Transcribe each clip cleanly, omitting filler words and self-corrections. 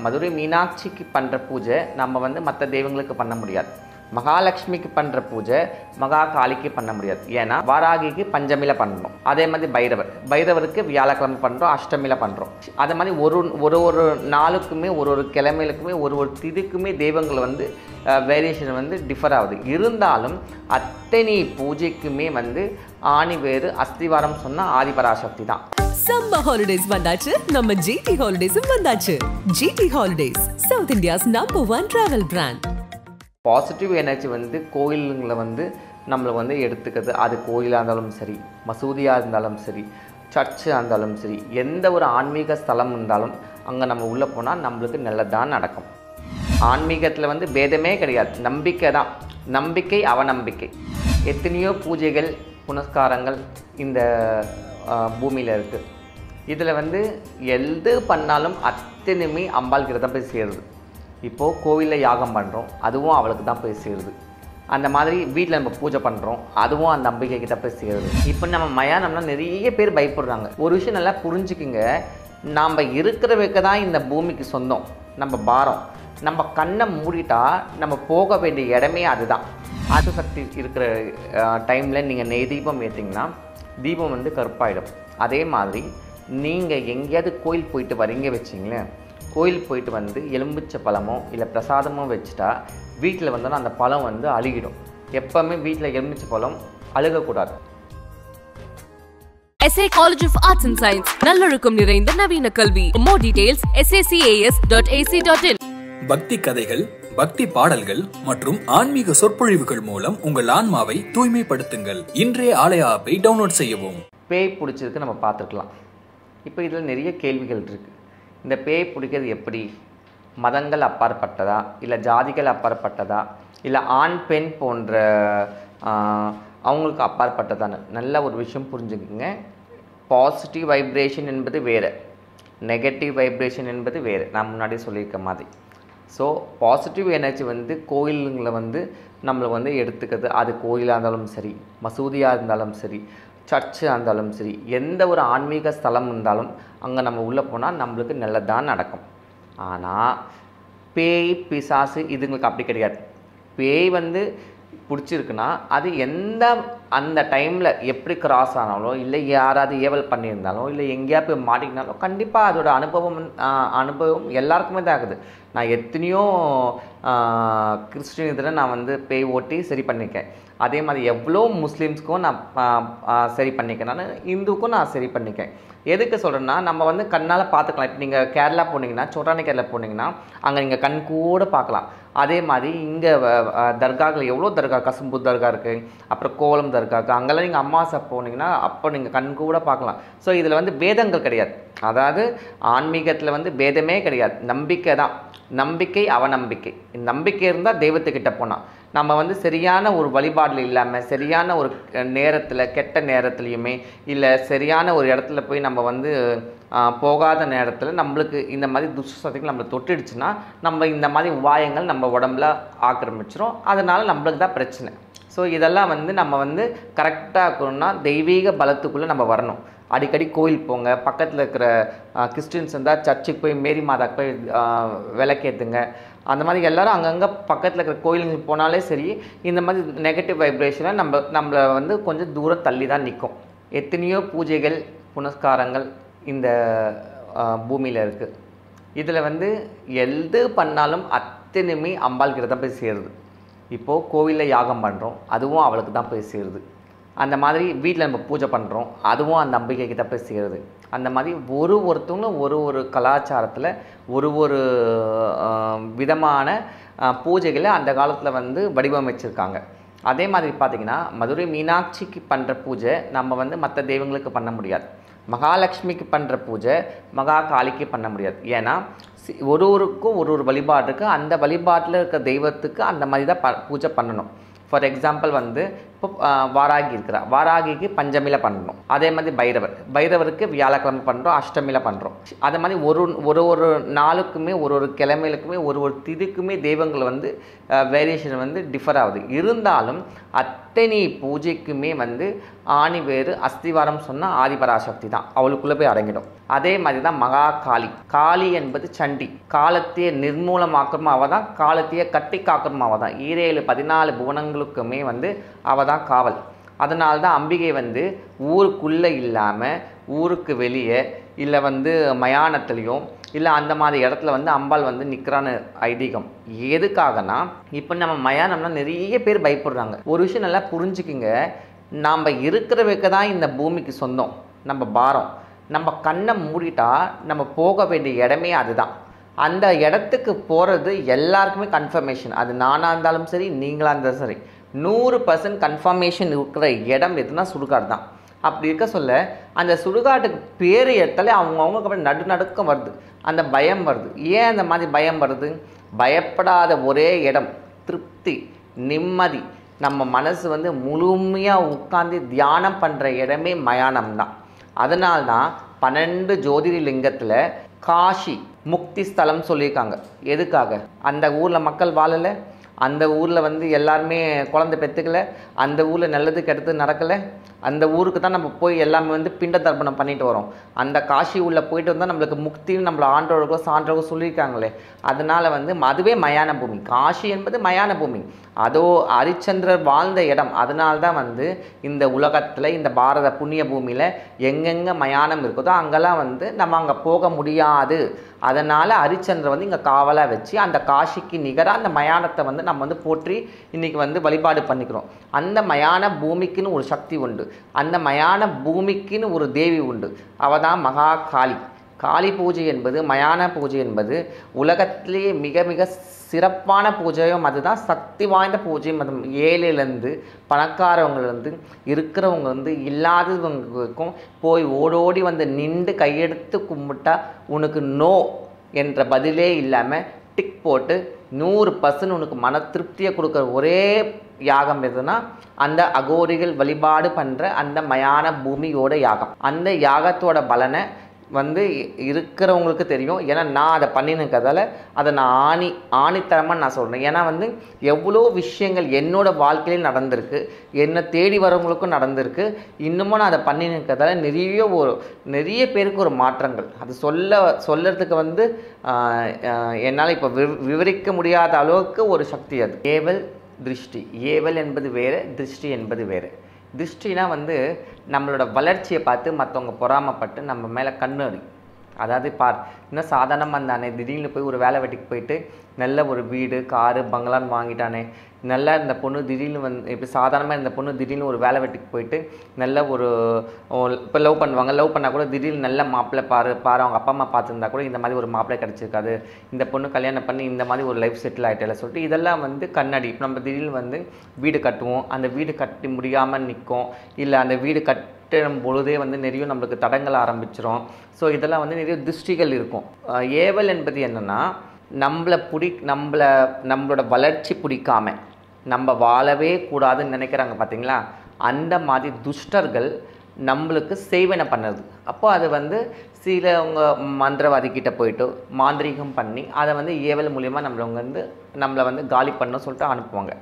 மதுரை மீனாட்சிக்கு பண்ணுற பூஜை நம்ம வந்து மற்ற தெய்வங்களுக்கு பண்ண முடியாது. மகாலட்சுமிக்கு பண்ணுற பூஜை மகா காளிக்கு பண்ண முடியாது. ஏன்னா வாராகிக்கு பஞ்சமியில் பண்ணணும். அதே மாதிரி பைரவருக்கு வியாழக்கிழமை பண்ணுறோம், அஷ்டமியில் பண்ணுறோம். அதே மாதிரி ஒரு நாளுக்குமே ஒரு கிழமைகளுக்குமே ஒரு திதிக்குமே தெய்வங்கள் வந்து வேரியேஷன் வந்து டிஃபர் ஆகுது. இருந்தாலும் அத்தனை பூஜைக்குமே வந்து ஆணி வேறு அஸ்திவாரம் சொன்னால் ஆதிபராசக்தி தான். Summer holidays வந்தாச்சு, நம்ம GT Holidays வந்தாச்சு. GT Holidays, South India's #1 travel brand. Positive energy வந்து கோயிலுங்களை வந்து நம்மளை வந்து எடுத்துக்கிறது. அது கோயிலாக இருந்தாலும் சரி, மசூதியாக இருந்தாலும் சரி, சர்ச்சாக இருந்தாலும் சரி, எந்த ஒரு ஆன்மீக ஸ்தலம் இருந்தாலும் அங்கே நம்ம உள்ளே போனால் நம்மளுக்கு நல்லதான் நடக்கும். ஆன்மீகத்தில் வந்து பேதமே கிடையாது, நம்பிக்கை தான். நம்பிக்கை அவநம்பிக்கை. எத்தனையோ பூஜைகள் புனஸ்காரங்கள் இந்த பூமியில் இருக்குது. இதில் வந்து எது பண்ணாலும் அத்தனையுமே அம்பாள் கிட்ட தான் போய் சேருது. இப்போது கோவிலில் யாகம் பண்ணுறோம், அதுவும் அவளுக்கு தான் போய் சேருது. அந்த மாதிரி வீட்டில் நம்ம பூஜை பண்ணுறோம், அதுவும் அந்த அம்பிகை கிட்ட போய் சேருது. இப்போ நம்ம மயானம்னா நிறைய பேர் பயப்படுறாங்க. ஒரு விஷயம் நல்லா புரிஞ்சுக்குங்க, நாம் இருக்கிறவைக்கு தான் இந்த பூமிக்கு சொந்தம். நம்ம பாரம், நம்ம கண்ணை மூடிட்டா நம்ம போக வேண்டிய இடமே அதுதான். அது சக்தி இருக்கிற டைமில் நீங்கள் நெய் தீபம் ஏற்றிங்கன்னா தீபம் வந்து கருப்பாயிடும். அதே மாதிரி நீங்கள் எங்கேயாவது கோயில் போயிட்டு வரீங்க வச்சிங்களேன், கோயில் போயிட்டு வந்து எலும்பிச்சை பழமோ இல்லை பிரசாதமோ வச்சுட்டா வீட்டில் வந்தோன்னா அந்த பழம் வந்து அழுகிடும். எப்போவுமே வீட்டில் எலும்பிச்சை பழம் அழுகக்கூடாது. SA College of Arts and Science, நல்லொழுக்கம் நிறைந்த நவீன கல்வி. More details sacas.ac.in. பக்தி கதைகள், பக்தி பாடல்கள் மற்றும் ஆன்மீக சொற்பொழிவுகள் மூலம் உங்கள் ஆன்மாவை தூய்மைப்படுத்துங்கள். இன்றைய ஆலய ஆப்பை டவுன்லோட் செய்யவும். பேய் பிடிச்சதுக்கு நம்ம பார்த்துருக்கலாம். இப்போ இதில் நிறைய கேள்விகள் இருக்குது. இந்த பேய் பிடிக்கிறது எப்படி? மதங்கள் அப்பாற்பட்டதா, இல்லை ஜாதிகள் அப்பாற்பட்டதா, இல்லை ஆண் பெண் போன்ற அவங்களுக்கு அப்பாற்பட்டதான்னு நல்ல ஒரு விஷயம் புரிஞ்சுக்குங்க. பாசிட்டிவ் வைப்ரேஷன் என்பது வேறு, நெகட்டிவ் வைப்ரேஷன் என்பது வேறு. நான் முன்னாடி சொல்லியிருக்க மாதிரி. ஸோ பாசிட்டிவ் எனர்ஜி வந்து கோயிலுங்களை வந்து நம்மளை வந்து எடுத்துக்கிறது. அது கோயிலாக இருந்தாலும் சரி, மசூதியாக இருந்தாலும் சரி, சர்ச்சாக இருந்தாலும் சரி, எந்த ஒரு ஆன்மீக ஸ்தலம் இருந்தாலும் அங்கே நம்ம உள்ளே போனால் நம்மளுக்கு நல்லதான் நடக்கும். ஆனால் பேய் பிசாசு இதுங்களுக்கு அப்படி கிடையாது. பேய் வந்து பிடிச்சிருக்குன்னா அது அந்த டைமில் எப்படி கிராஸ் ஆனாலும், இல்லை யாராவது ஏவல் பண்ணியிருந்தாலும், இல்லை எங்கேயா போய் மாட்டிக்கினாலும் கண்டிப்பாக அதோட அனுபவம் எல்லாருக்குமே தான் ஆகுது. நான் எத்தனையோ கிறிஸ்டின் இதில் நான் வந்து பேய் ஓட்டி சரி பண்ணியிருக்கேன். அதே மாதிரி எவ்வளோ முஸ்லீம்ஸ்க்கும் நான் சரி பண்ணியிருக்கேன், நான் இந்துக்கும் நான் சரி பண்ணியிருக்கேன். எதுக்கு சொல்கிறேன்னா, நம்ம வந்து கண்ணால் பார்த்துக்கலாம். இப்போ நீங்கள் கேரளா போனீங்கன்னா, சோட்டானி கேரளா போனீங்கன்னா அங்கே நீங்கள் கண் கூட பார்க்கலாம். அதே மாதிரி இங்கே தர்காக்கள் எவ்வளோ தர்கா, கசும்பு தர்கா இருக்குது, அப்புறம் கோலம் தர்கா இருக்குது. அங்கெல்லாம் நீங்கள் அம்மாசை போனீங்கன்னா அப்போ நீங்கள் கண் கூட பார்க்கலாம். ஸோ இதில் வந்து பேதங்கள் கிடையாது. அதாவது ஆன்மீகத்தில் வந்து பேதமே கிடையாது, நம்பிக்கை தான். நம்பிக்கை அவநம்பிக்கை. நம்பிக்கை இருந்தால் தெய்வத்துக்கிட்ட போனால் நம்ம வந்து சரியான ஒரு வழிபாடில் இல்லாமல், சரியான ஒரு நேரத்தில், கெட்ட நேரத்துலையுமே இல்லை சரியான ஒரு இடத்துல போய் நம்ம வந்து போகாத நேரத்தில் நம்மளுக்கு இந்த மாதிரி துஷ்சக்திகள் நம்மளை தொட்டுடுச்சுன்னா நம்ம இந்த மாதிரி உபாயங்கள் நம்ம உடம்புல ஆக்கிரமிச்சிரும். அதனால் நம்மளுக்கு தான் பிரச்சனை. ஸோ இதெல்லாம் வந்து நம்ம வந்து கரெக்டாக இருக்கணும்னா தெய்வீக பலத்துக்குள்ளே நம்ம வரணும். அடிக்கடி கோயில் போங்க. பக்கத்தில் இருக்கிற கிறிஸ்டின்ஸ் இருந்தால் சர்ச்சுக்கு போய் மேரி மாதாக்கு போய் விளக்கேற்றுங்க. அந்த மாதிரி எல்லோரும் அங்கங்கே பக்கத்தில் இருக்கிற கோயிலுங்களுக்கு போனாலே சரி, இந்த மாதிரி நெகட்டிவ் வைப்ரேஷனை நம்மளை வந்து கொஞ்சம் தூரம் தள்ளி தான் நிற்கும். எத்தனையோ பூஜைகள் புனஸ்காரங்கள் இந்த பூமியில் இருக்குது. இதில் வந்து எது பண்ணாலும் அத்தனையுமே அம்பாள் கிட்ட தான் போய் சேருது. இப்போது கோவிலில் யாகம் பண்ணுறோம், அதுவும் அவளுக்கு தான் போய் சேருது. அந்த மாதிரி வீட்டில் நம்ம பூஜை பண்ணுறோம், அதுவும் அந்த அம்பிகை கிட்ட போய் சேருது. அந்த மாதிரி ஒருத்தவங்களும் ஒரு கலாச்சாரத்தில் ஒரு விதமான பூஜைகளை அந்த காலத்தில் வந்து வடிவமைச்சிருக்காங்க. அதே மாதிரி பார்த்திங்கன்னா மதுரை மீனாட்சிக்கு பண்ணுற பூஜை நம்ம வந்து மற்ற தெய்வங்களுக்கு பண்ண முடியாது. மகாலட்சுமிக்கு பண்ணுற பூஜை மகா காளிக்கு பண்ண முடியாது. ஏன்னா ஒருவருக்கும் ஒரு வழிபாடு இருக்குது. அந்த வழிபாட்டில் இருக்க தெய்வத்துக்கு அந்த மாதிரி தான் பூஜை பண்ணணும். ஃபார் எக்ஸாம்பிள் வந்து இப்போ வாராகி இருக்கிறா, வாராகிக்கு பஞ்சமியில் பண்ணுறோம். அதே மாதிரி பைரவருக்கு வியாழக்கிழமை பண்ணுறோம், அஷ்டமியில் பண்ணுறோம். அதே மாதிரி ஒரு நாளுக்குமே ஒரு கிழமைகளுக்குமே ஒரு திதிக்குமே தெய்வங்கள் வந்து வேரியேஷன் வந்து டிஃபர் ஆகுது. இருந்தாலும் அத்தனை பூஜைக்குமே வந்து ஆணி வேறு அஸ்திவாரம் சொன்னால் ஆதிபராசக்தி தான், அவளுக்குள்ளே போய் அடங்கிடும். அதே மாதிரி தான் மகா காளி. காளி என்பது சண்டி, காலத்தையே நிர்மூலமாக்கணும் அவள் தான், காலத்தையே கட்டி காக்கணும் அவள் தான். 14 புவனங்களுக்குமே வந்து அவள் தான் காவல். அதனால்தான் அம்பிகை வந்து ஊருக்குள்ளே இல்லாமல் ஊருக்கு வெளியே இல்லை வந்து மயானத்துலேயும் இல்லை அந்த மாதிரி இடத்துல வந்து அம்பாள் வந்து நிற்கிறான்னு ஐதீகம். எதுக்காகனா இப்போ நம்ம மயானம்னா நிறைய பேர் பயப்படுறாங்க. ஒரு விஷயம் நல்லா புரிஞ்சுக்கிங்க, நாம் இருக்கிறவைக்கு தான் இந்த பூமிக்கு சொந்தம், நம்ம பாரம். நம்ம கண்ணை மூடிட்டா நம்ம போக வேண்டிய இடமே அதுதான். அந்த இடத்துக்கு போகிறது எல்லாருக்குமே கன்ஃபர்மேஷன். அது நானாக இருந்தாலும் சரி, நீங்களாக இருந்தாலும் சரி, 100% கன்ஃபர்மேஷன் இருக்கிற இடம் எதுனா சுடுகாடு தான். அப்படி இருக்க சொல்ல அந்த சுடுகாட்டுக்கு பேர் எடுத்தாலே அவங்கவுங்களுக்கு அப்புறம் நடுநடுக்கம் வருது, அந்த பயம் வருது. ஏன் அந்த மாதிரி பயம் வருது? பயப்படாத ஒரே இடம், திருப்தி, நிம்மதி, நம்ம மனசு வந்து முழுமையாக உட்காந்து தியானம் பண்ணுற இடமே மயானம் தான். அதனால்தான் 12 ஜோதிர்லிங்கத்தில் காஷி முக்தி ஸ்தலம் சொல்லியிருக்காங்க. எதுக்காக? அந்த ஊரில் மக்கள் வாழலை, அந்த ஊரில் வந்து எல்லாருமே குழந்தை பெற்றுக்கலை, அந்த ஊரில் நல்லது கெடுத்து நடக்கலை, அந்த ஊருக்கு தான் நம்ம போய் எல்லாமே வந்து பிண்ட தர்ப்பணம் பண்ணிட்டு வரோம். அந்த காஷி உள்ள போயிட்டு வந்தால் நம்மளுக்கு முக்தின்னு நம்மளை ஆண்டவர்களோ சான்றவர்களோ சொல்லியிருக்காங்களே. அதனால் வந்து அதுவே மயான பூமி. காஷி என்பது மயான பூமி, அதோ ஹரிச்சந்திரர் வாழ்ந்த இடம். அதனால்தான் வந்து இந்த உலகத்தில் இந்த பாரத புண்ணிய பூமியில் எங்கெங்கே மயானம் இருக்குதோ அங்கெல்லாம் வந்து நம்ம அங்கே போக முடியாது. அதனால் ஹரிச்சந்திரர் வந்து இங்கே காவலாக வச்சு அந்த காஷிக்கு நிகராக அந்த மயானத்தை வந்து நம்ம வந்து போற்றி இன்றைக்கி வந்து வழிபாடு பண்ணிக்கிறோம். அந்த மயான பூமிக்குன்னு ஒரு சக்தி உண்டு, அந்த மயான பூமிக்குன்னு ஒரு தேவி உண்டு, அவள் தான் மகா காளி. காளி பூஜை என்பது, மயான பூஜை என்பது உலகத்திலேயே மிக மிக சிறப்பான பூஜையும் அதுதான், சக்தி வாய்ந்த பூஜையும் அது. ஏழையிலேருந்து பணக்காரவங்கலேருந்து இருக்கிறவங்க வந்து இல்லாதவங்களுக்கும் போய் ஓடோடி வந்து நின்று கையெடுத்து கும்பிட்டா உனக்கு நோ என்ற பதிலே இல்லாமல் டிக் போட்டு 100% உனக்கு மன திருப்தியை கொடுக்குற ஒரே யாகம் எதுனா அந்த அகோரிகள் வழிபாடு பண்ணுற அந்த மயான பூமியோட யாகம். அந்த யாகத்தோட பலனை வந்து இருக்கிறவங்களுக்கு தெரியும். ஏன்னா நான் அதை பண்ணினுக்கிறதால அதை நான் ஆணித்தரமாக நான் சொல்கிறேன். ஏன்னா வந்து எவ்வளோ விஷயங்கள் என்னோடய வாழ்க்கையில் நடந்திருக்கு, என்னை தேடி வரவங்களுக்கும் நடந்திருக்கு. இன்னமும் நான் அதை பண்ணினுக்கிறதால நிறைய பேருக்கு ஒரு மாற்றங்கள். அது சொல்கிறதுக்கு வந்து என்னால் இப்போ விவரிக்க முடியாத அளவுக்கு ஒரு சக்தி அது. ஏவல் திருஷ்டி. ஏவல் என்பது வேறு, திருஷ்டி என்பது வேறு. திருஷ்டினா வந்து நம்மளோட வளர்ச்சியை பார்த்து மற்றவங்க பொறாமப்பட்டு நம்ம மேலே கண்ணு, அதாவது பார் இன்னும் சாதாரணமாக இருந்தானே, திடீர்னு போய் ஒரு வேலை வெட்டிக்கு போயிட்டு நல்ல ஒரு வீடு காரு பங்களான்னு வாங்கிட்டானே, நல்லா இந்த பொண்ணு திடீர்னு வந்து இப்போ சாதாரணமாக இருந்த பொண்ணு திடீர்னு ஒரு வேலை வெட்டிக்கு போயிட்டு நல்ல ஒரு இப்போ லவ் பண்ணுவாங்க, லவ் பண்ணால் கூட திடீர்னு நல்ல மாப்பிள்ளை பாரு அவங்க அப்பா அம்மா பார்த்துருந்தா கூட இந்த மாதிரி ஒரு மாப்பிள்ளை கிடச்சிருக்காது, இந்த பொண்ணு கல்யாணம் பண்ணி இந்த மாதிரி ஒரு லைஃப் செட்டில் ஆகிட்டல சொல்லிட்டு இதெல்லாம் வந்து கண்ணாடி. இப்போ நம்ம திடீர்னு வந்து வீடு கட்டுவோம், அந்த வீடு கட்டி முடியாமல் நிற்கும், இல்லை அந்த வீடு கட்டும் பொழுதே வந்து நிறைய நம்மளுக்கு தடங்கள் ஆரம்பிச்சிடும். ஸோ இதெல்லாம் வந்து நிறைய திருஷ்டிகள் இருக்கும். ஏவல் என்பது என்னென்னா நம்மளோட வளர்ச்சி பிடிக்காம நம்ம வாழவே கூடாதுன்னு நினைக்கிறாங்க பார்த்தீங்களா, அந்த மாதிரி துஷ்டர்கள் நம்மளுக்கு செய்வனை பண்ணுறது. அப்போ அது வந்து சிலவங்க மந்திரவாதிக்கிட்ட போயிட்டு மாந்திரீகம் பண்ணி அதை வந்து ஏவல் மூலிமா நம்மளை வந்து காலி பண்ண சொல்லிட்டு அனுப்புவாங்க.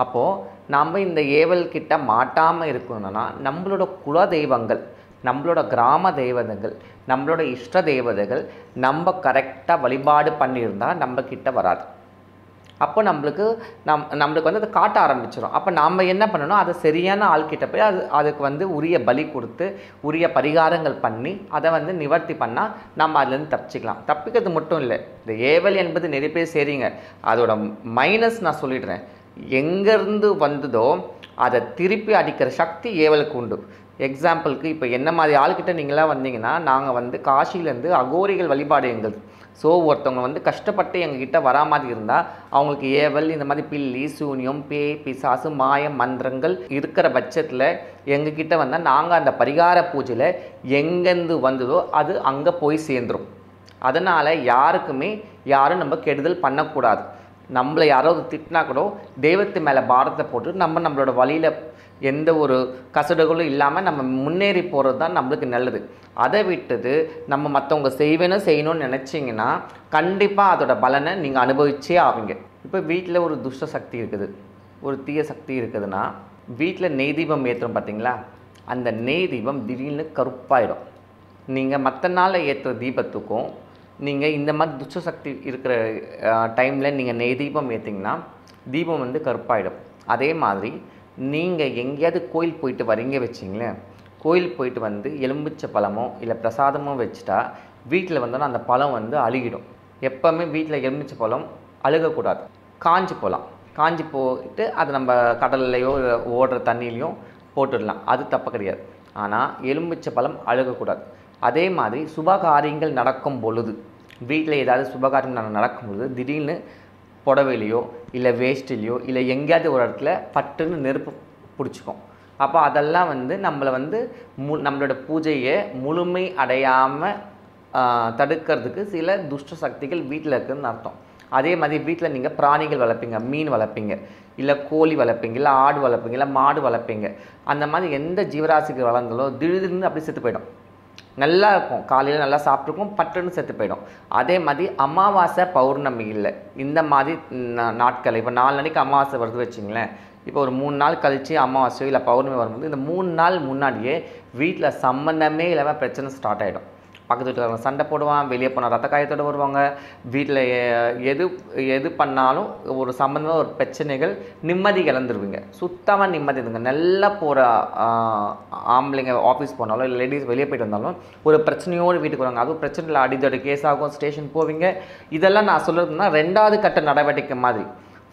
அப்போது நம்ம இந்த ஏவல் கிட்ட மாட்டாமல் இருக்கணும்னா நம்மளோட குல தெய்வங்கள், நம்மளோட கிராம தெய்வங்கள், நம்மளோட இஷ்ட தேவதைகள் நம்ம கரெக்டாக வழிபாடு பண்ணியிருந்தால் நம்மக்கிட்ட வராது. அப்போ நம்மளுக்கு வந்து அதை காட்ட ஆரம்பிச்சிடும். அப்போ நாம் என்ன பண்ணணும், அதை சரியான ஆள்கிட்ட போய் அதுக்கு வந்து உரிய பலி கொடுத்து உரிய பரிகாரங்கள் பண்ணி அதை வந்து நிவர்த்தி பண்ணால் நம்ம அதுலேருந்து தப்பிச்சிக்கலாம். தப்பிக்கிறது மட்டும் இல்லை, இந்த ஏவல் என்பது நிறைய பேர் சரிங்க, அதோட மைனஸ் நான் சொல்லிடுறேன். எங்கேருந்து வந்ததோ அதை திருப்பி அடிக்கிற சக்தி ஏவலுக்கு உண்டு. எக்ஸாம்பிளுக்கு இப்போ என்ன மாதிரி ஆள்கிட்ட நீங்களாம் வந்தீங்கன்னா, நாங்கள் வந்து காசிலேருந்து அகோரிகள் வழிபாடு எங்கள். ஸோ ஒருத்தவங்க வந்து கஷ்டப்பட்டு எங்ககிட்ட வரா மாதிரி இருந்தால் அவங்களுக்கு ஏவல் இந்த மாதிரி பில்லி சூனியம் பேய் பிசாசு மாயம் மந்திரங்கள் இருக்கிற பட்சத்தில் எங்ககிட்ட வந்தால் நாங்கள் அந்த பரிகார பூஜையில் எங்கேருந்து வந்ததோ அது அங்கே போய் சேர்ந்துடும். அதனால் யாருக்குமே யாரும் நம்ம கெடுதல் பண்ணக்கூடாது. நம்மளை யாராவது திட்டினா கூட தெய்வத்து மேலே பாரத்தை போட்டு நம்மளோட வழியில் எந்த ஒரு கசடுகளும் இல்லாமல் நம்ம முன்னேறி போகிறது தான் நம்மளுக்கு நல்லது. அதை விட்டுது நம்ம மற்றவங்க செய்யணும்னு நினச்சிங்கன்னா கண்டிப்பாக அதோட பலனை நீங்கள் அனுபவிச்சே ஆவீங்க. இப்போ வீட்டில் ஒரு துஷ்ட சக்தி இருக்குது, ஒரு தீய சக்தி இருக்குதுன்னா வீட்டில் நெய் தீபம் ஏற்றுறோம் பார்த்தீங்களா, அந்த நெய் தீபம் திடீர்னு கருப்பாயிடும். நீங்கள் மற்ற நாளில் ஏற்றுற தீபத்துக்கும் நீங்கள் இந்த மாதிரி துஷ்ட சக்தி இருக்கிற டைமில் நீங்கள் நெய் தீபம் ஏற்றிங்கன்னா தீபம் வந்து கருப்பாயிடும். அதே மாதிரி நீங்கள் எங்கேயாவது கோயில் போயிட்டு வரீங்க வச்சிங்களேன், கோயில் போயிட்டு வந்து எலும்பிச்சை பழமோ இல்லை பிரசாதமோ வச்சுட்டா வீட்டில் வந்தோன்னா அந்த பழம் வந்து அழுகிடும். எப்போவுமே வீட்டில் எலும்பிச்சை பழம் அழுகக்கூடாது, காஞ்சி போகலாம். காஞ்சி போயிட்டு அது நம்ம கடல்லையோ ஓடுற தண்ணியிலையோ போட்டுடலாம், அது தப்பு கிடையாது. ஆனால் எலும்பிச்சை பழம் அழுகக்கூடாது. அதே மாதிரி சுபகாரியங்கள் நடக்கும் பொழுது, வீட்டில் ஏதாவது சுபகாரியங்கள் நடக்கும்பொழுது திடீர்னு புடவையிலையோ இல்லை வேஸ்ட்டிலையோ இல்லை எங்கேயாவது ஒரு இடத்துல பட்டுன்னு நெருப்பு பிடிச்சிக்கும். அப்போ அதெல்லாம் வந்து நம்மளை வந்து நம்மளோட பூஜையை முழுமை அடையாமல் தடுக்கிறதுக்கு சில துஷ்ட சக்திகள் வீட்டில் இருக்குதுன்னு அர்த்தம். அதே மாதிரி வீட்டில் நீங்கள் பிராணிகள் வளர்ப்பீங்க, மீன் வளர்ப்பீங்க, இல்லை கோழி வளர்ப்பீங்க, இல்லை ஆடு வளர்ப்பீங்க, இல்லை மாடு வளர்ப்பீங்க. அந்த மாதிரி எந்த ஜீவராசிகள் வளர்ந்தாலோ திடீர்னு அப்படி செத்து போயிடும். நல்லா இருக்கும், காலையில் நல்லா சாப்பிட்ருக்கும், பட்டுன்னு செத்து போயிடும். அதே மாதிரி அமாவாசை பௌர்ணமி இல்லை இந்த மாதிரி நாட்கள், இப்போ 4 நாளைக்கு அமாவாசை வருது வச்சிங்களேன், இப்போ ஒரு 3 நாள் கழித்து அமாவாசை இல்லை பௌர்ணமி வரும்போது இந்த 3 நாள் முன்னாடியே வீட்டில் சம்மந்தமே இல்லாமல் பிரச்சனை ஸ்டார்ட் ஆகிடும். பக்கத்து வீட்டில் சண்டை போடுவான், வெளியே போனால் ரத்த காயத்தோடு வருவாங்க. வீட்டில் எது பண்ணாலும் ஒரு சம்மந்தமாக ஒரு பிரச்சனைகள், நிம்மதி இழந்துருவீங்க. சுத்தமாக நிம்மதி இருந்துங்க. நல்லா போகிற ஆம்பளைங்க ஆஃபீஸ் போனாலும் இல்லை லேடிஸ் வெளியே போயிட்டு வந்தாலும் ஒரு பிரச்சனையோடு வீட்டுக்கு வருவாங்க. அதுவும் பிரச்சனையில் அடித்தோட கேஸ் ஆகும், ஸ்டேஷன் போவீங்க. இதெல்லாம் நான் சொல்கிறதுனா 2வது கட்ட நடவடிக்கை மாதிரி.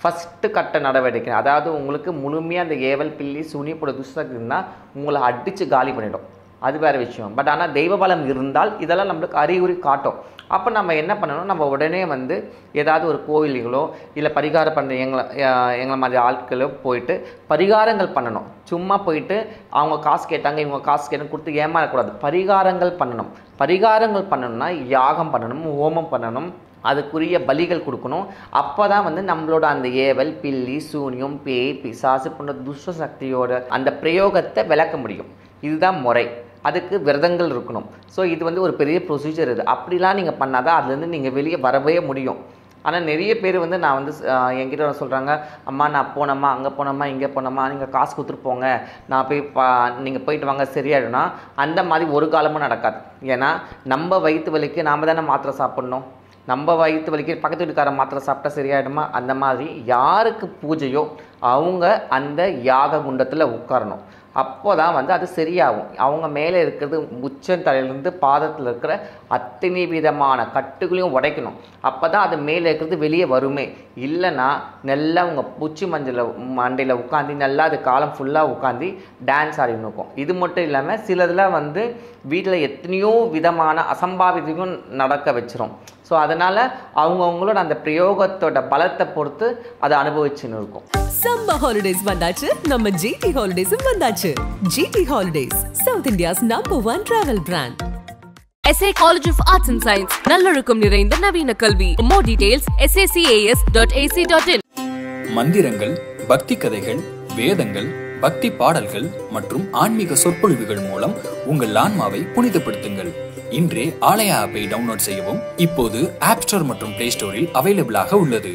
ஃபஸ்ட்டு கட்ட நடவடிக்கை அதாவது உங்களுக்கு முழுமையாக அந்த ஏவல் பில்லி சுனி போட துஷ்டக்குன்னா உங்களை அடித்து காலி பண்ணிடும், அது வேறு விஷயம். பட் ஆனால் தெய்வ பலம் இருந்தால் இதெல்லாம் நம்மளுக்கு அறிகுறி காட்டும். அப்போ நம்ம என்ன பண்ணணும், நம்ம உடனே வந்து ஏதாவது ஒரு கோவில்களோ இல்லை பரிகாரம் பண்ணுற எங்களை மாதிரி ஆட்களோ போயிட்டு பரிகாரங்கள் பண்ணணும். சும்மா போயிட்டு அவங்க காசு கேட்டாங்க இவங்க காசு கேட்டாங்க கொடுத்து ஏமாறக்கூடாது. பரிகாரங்கள் பண்ணணும். பரிகாரங்கள் பண்ணணும்னா யாகம் பண்ணணும், ஹோமம் பண்ணணும், அதுக்குரிய பலிகள் கொடுக்கணும். அப்போ தான் வந்து நம்மளோட அந்த ஏவல் பில்லி சூனியம் பேய் பிசாசு போன்ற துஷ்ட சக்தியோட அந்த பிரயோகத்தை விளக்க முடியும். இதுதான் முறை. அதுக்கு விரதங்கள் இருக்கணும். ஸோ இது வந்து ஒரு பெரிய ப்ரொசீஜர். இது அப்படிலாம் நீங்கள் பண்ணால் தான் அதுலேருந்து நீங்கள் வெளியே வரவே முடியும். ஆனால் நிறைய பேர் வந்து நான் வந்து என்கிட்ட சொல்கிறாங்க, அம்மா நான் போனோம்மா அங்கே போனோம்மா இங்கே போனோம்மா, நீங்கள் காசு கொடுத்துட்டு போங்க, நான் போய் நீங்கள் போயிட்டு வாங்க சரியாயிடும்னா அந்த மாதிரி ஒரு காலமும் நடக்காது. ஏன்னா நம்ம வயிற்று வலிக்கு நாம் தானே மாத்திரை சாப்பிட்ணும். நம்ம வயிற்று வலிக்கு பக்கத்து வீட்டுக்கார மாத்திரை சாப்பிட்டா சரியாயிடுமா? அந்த மாதிரி யாருக்கு பூஜையோ அவங்க அந்த யாக குண்டத்தில் உட்காரணும். அப்போ தான் வந்து அது சரியாகும். அவங்க மேலே இருக்கிறது உச்சந்தலையிலேருந்து பாதத்தில் இருக்கிற அத்தனை விதமான கட்டுகளையும் உடைக்கணும். அப்போ தான் அது மேலே இருக்கிறது வெளியே வருமே. இல்லைன்னா நல்லா உங்கள் பூச்சி மண்டையில் உட்காந்து நல்லா அது காலம் ஃபுல்லாக உட்காந்து டான்ஸ் ஆடின்னு இருக்கும். இது மட்டும் இல்லாமல் சிலதெல்லாம் வந்து வீட்டில் எத்தனையோ விதமான அசம்பாவிதமும் நடக்க வச்சிரும். ஸோ அதனால் அவங்கவுங்களோட அந்த பிரயோகத்தோட பலத்தை பொறுத்து அதை அனுபவிச்சுன்னு இருக்கும். சம்மர் ஹாலிடேஸ் வந்தாச்சு, நம்ம ஜிடி ஹாலிடேஸும் வந்தாச்சு. GT holidays, south India's #1 travel brand. SA College of Arts and Science, நல்லொழுக்கம் நிறைந்த நவீன கல்வி. More details sacas.ac.in. மந்திரங்கள், பக்தி கதைகள், வேதங்கள், பக்தி பாடல்கள் மற்றும் ஆன்மீக சொற்பொழிவுகள் மூலம் உங்கள் ஆன்மாவை புனிதப்படுத்துங்கள். இன்றே ஆலயா ஆப்பை டவுன்லோட் செய்யவும். இப்போது ஆப் ஸ்டோர் மற்றும் பிளே ஸ்டோரில் அவைலபிளாக உள்ளது.